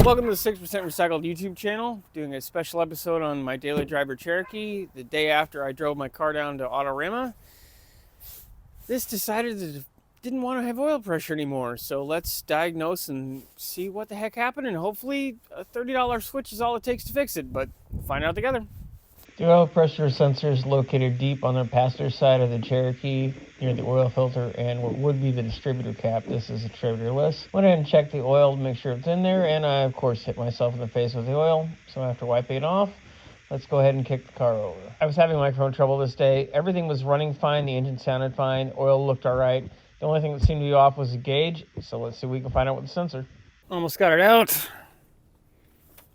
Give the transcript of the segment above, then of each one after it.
Welcome to the 6% Recycled YouTube channel, doing a special episode on my daily driver Cherokee. The day after I drove my car down to Autorama, this decided that it didn't want to have oil pressure anymore. So let's diagnose and see what the heck happened, and hopefully a $30 switch is all it takes to fix it, but we'll find out together. The oil pressure sensor is located deep on the passenger side of the Cherokee near the oil filter and what would be the distributor cap. This is distributorless. Went ahead and checked the oil to make sure it's in there, and I of course hit myself in the face with the oil, so after wiping it off, let's go ahead and kick the car over. I was having microphone trouble this day. Everything was running fine, the engine sounded fine, oil looked alright. The only thing that seemed to be off was the gauge, so let's see if we can find out with the sensor. Almost got it out.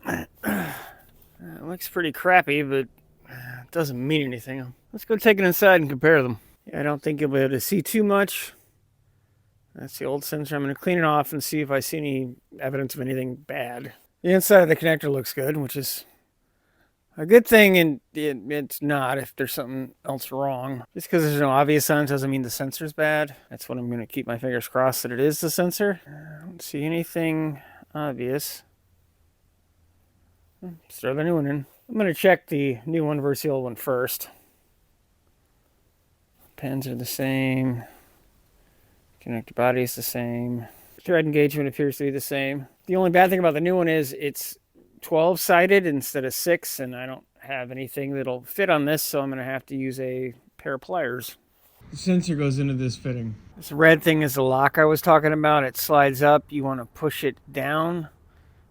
It looks pretty crappy, but it doesn't mean anything. Let's go take it inside and compare them. I don't think you'll be able to see too much. That's the old sensor. I'm going to clean it off and see if I see any evidence of anything bad. The inside of the connector looks good, which is a good thing, and it's not if there's something else wrong. Just because there's no obvious signs doesn't mean the sensor's bad. That's what I'm going to keep my fingers crossed that it is the sensor. I don't see anything obvious. Let's throw the new one in. I'm going to check the new one versus the old one first. Pins are the same. Connector body is the same. Thread engagement appears to be the same. The only bad thing about the new one is it's 12-sided instead of 6, and I don't have anything that'll fit on this, so I'm going to have to use a pair of pliers. The sensor goes into this fitting. This red thing is the lock I was talking about. It slides up. You want to push it down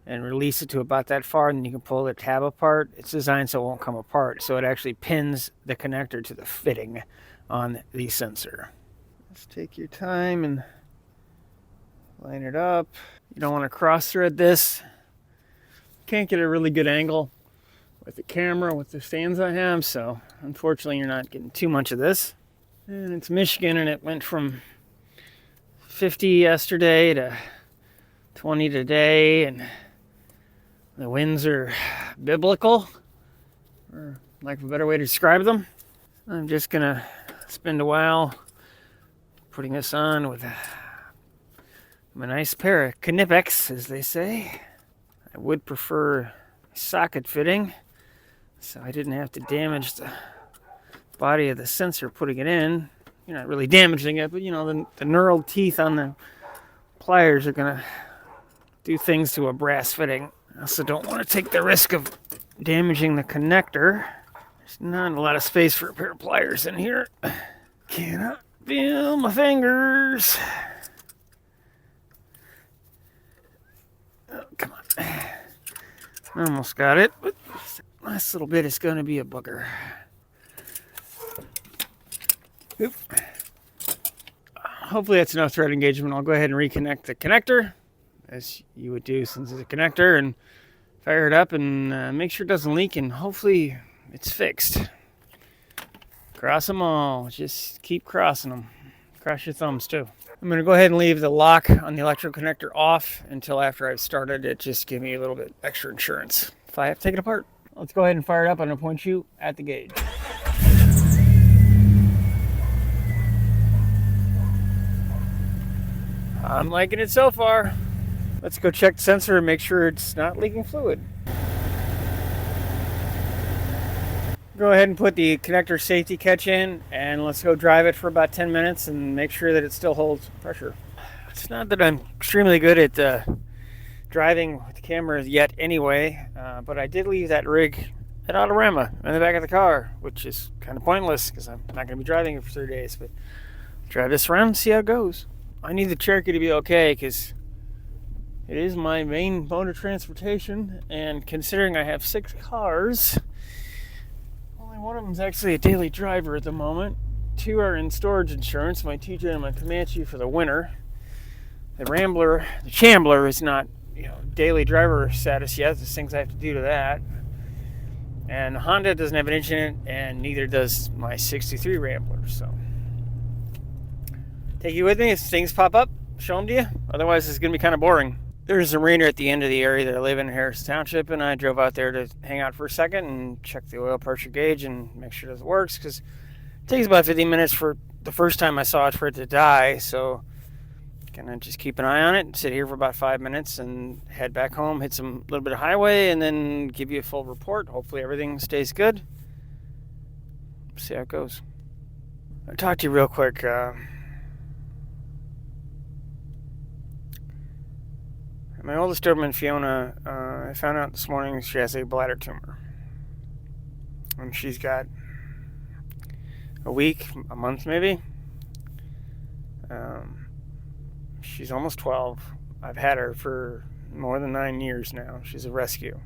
and release it to about that far, and then you can pull the tab apart. It's designed so it won't come apart, so it actually pins the connector to the fitting on the sensor. Let's take your time and line it up. You don't want to cross thread this. Can't get a really good angle with the camera with the stands I have, so unfortunately you're not getting too much of this. And it's Michigan, and it went from 50 yesterday to 20 today, and the winds are biblical, or lack of a better way to describe them. I'm just gonna spend a while putting this on with a nice pair of Knipex, as they say. I would prefer socket fitting, so I didn't have to damage the body of the sensor putting it in. You're not really damaging it, but you know, the knurled teeth on the pliers are gonna do things to a brass fitting. I also don't want to take the risk of damaging the connector. There's not a lot of space for a pair of pliers in here. Cannot feel my fingers. Oh, come on. Almost got it, but last little bit is going to be a booger. Oop. Hopefully that's enough thread engagement. I'll go ahead and reconnect the connector, as you would do since it's a connector, and fire it up and make sure it doesn't leak, and hopefully it's fixed. Cross them all. Just keep crossing them. Cross your thumbs too. I'm going to go ahead and leave the lock on the electrical connector off until after I've started it. Just give me a little bit extra insurance if I have to take it apart. Let's go ahead and fire it up. I'm going to point you at the gauge. I'm liking it so far. Let's go check the sensor and make sure it's not leaking fluid. Go ahead and put the connector safety catch in, and let's go drive it for about 10 minutes and make sure that it still holds pressure. It's not that I'm extremely good at driving with the camera yet anyway, but I did leave that rig at Autorama in the back of the car, which is kind of pointless because I'm not going to be driving it for 3 days, but drive this around and see how it goes. I need the Cherokee to be okay because it is my main mode of transportation, and considering I have 6 cars, only one of them is actually a daily driver at the moment. 2 are in storage insurance, my TJ and my Comanche for the winter. The Rambler, the Chambler is not, daily driver status yet. There's things I have to do to that. And Honda doesn't have an engine in it, and neither does my 63 Rambler, so take you with me if things pop up, show them to you. Otherwise, it's going to be kind of boring. There's a marina at the end of the area that I live in Harris Township, and I drove out there to hang out for a second and check the oil pressure gauge and make sure that it works, because it takes about 15 minutes for the first time I saw it for it to die, so Gonna just keep an eye on it, sit here for about 5 minutes and head back home, hit some little bit of highway, and then give you a full report. Hopefully everything stays good. See how it goes. I'll talk to you real quick. My oldest Doberman Fiona, I found out this morning she has a bladder tumor. And she's got a week, a month maybe. She's almost 12. I've had her for more than 9 years now. She's a rescue.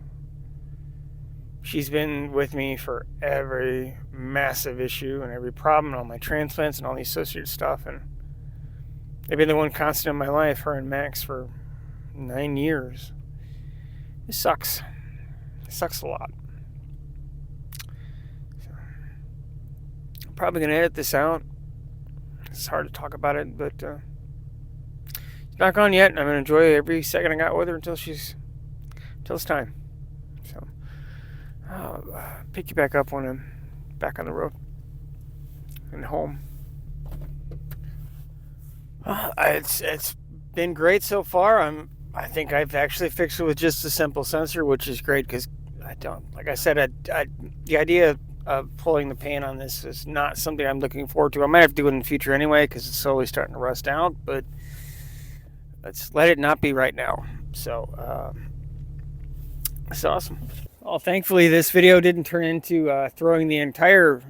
She's been with me for every massive issue and every problem, and all my transplants and all the associated stuff. And they've been the one constant in my life, her and Max, for 9 years. It sucks. It sucks a lot. So, I'm probably going to edit this out. It's hard to talk about it, but it's not gone yet. I'm going to enjoy every second I got with her until it's time. So I'll pick you back up when I'm back on the road and home. It's been great so far. I think I've actually fixed it with just a simple sensor, which is great because like I said, the idea of pulling the pan on this is not something I'm looking forward to. I might have to do it in the future anyway because it's slowly starting to rust out, but let's let it not be right now. So it's awesome. Well, thankfully this video didn't turn into throwing the entire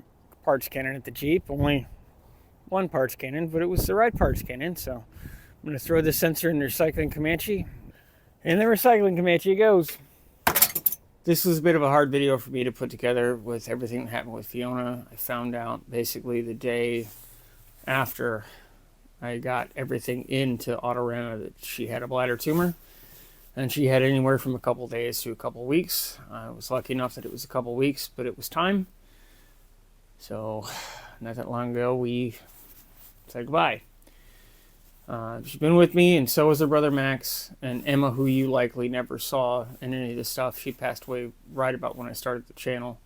parts cannon at the Jeep. Only one parts cannon, but it was the right parts cannon. So I'm going to throw the sensor in the recycling Comanche. And the recycling Comanche goes. This was a bit of a hard video for me to put together with everything that happened with Fiona. I found out basically the day after I got everything into Autorama that she had a bladder tumor. And she had anywhere from a couple days to a couple weeks. I was lucky enough that it was a couple weeks, but it was time. So not that long ago, we said goodbye. She's been with me, and so was her brother Max, and Emma, who you likely never saw in any of this stuff. She passed away right about when I started the channel.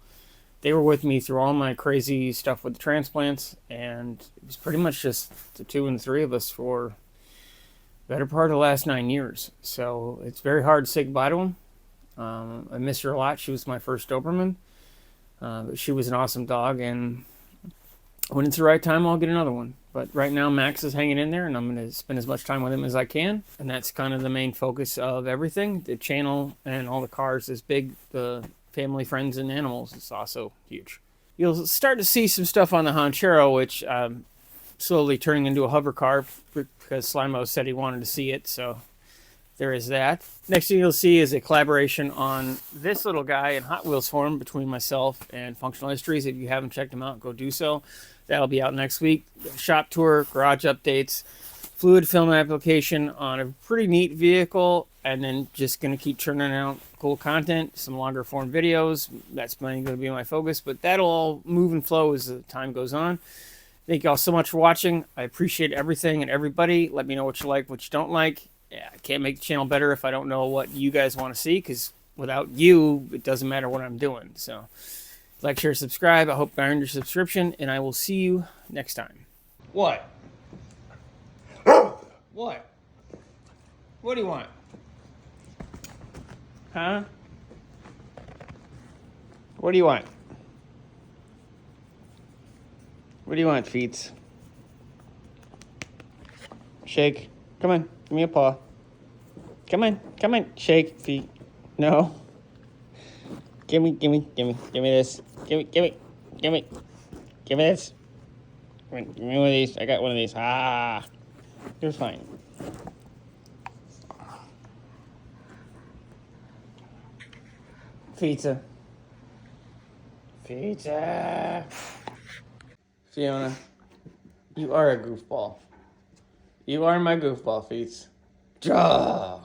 They were with me through all my crazy stuff with the transplants, and it was pretty much just the two and three of us for the better part of the last 9 years. So it's very hard to say goodbye to them. I miss her a lot. She was my first Doberman. But she was an awesome dog, and when it's the right time, I'll get another one. But right now, Max is hanging in there, and I'm going to spend as much time with him as I can. And that's kind of the main focus of everything. The channel and all the cars is big. The family, friends, and animals is also huge. You'll start to see some stuff on the Honchero, which I'm slowly turning into a hover car because Slimo said he wanted to see it. So there is that. Next thing you'll see is a collaboration on this little guy in Hot Wheels form between myself and Functional Histories. If you haven't checked them out, go do so. That'll be out next week. Shop tour, garage updates, fluid film application on a pretty neat vehicle, and then just going to keep churning out cool content, some longer form videos. That's going to be my focus, but that'll all move and flow as the time goes on. Thank you all so much for watching. I appreciate everything and everybody. Let me know what you like, what you don't like. Yeah, I can't make the channel better if I don't know what you guys want to see, because without you, it doesn't matter what I'm doing. So like, share, subscribe. I hope you earned your subscription, and I will see you next time. What? What? What do you want? Huh? What do you want? What do you want, Feets? Shake. Come on. Give me a paw. Come on. Shake, feet. No. Give me this. Give me this. Give me one of these. I got one of these. Ah. You're fine. Pizza. Fiona, you are a goofball. You are my goofball, Feets. Draw.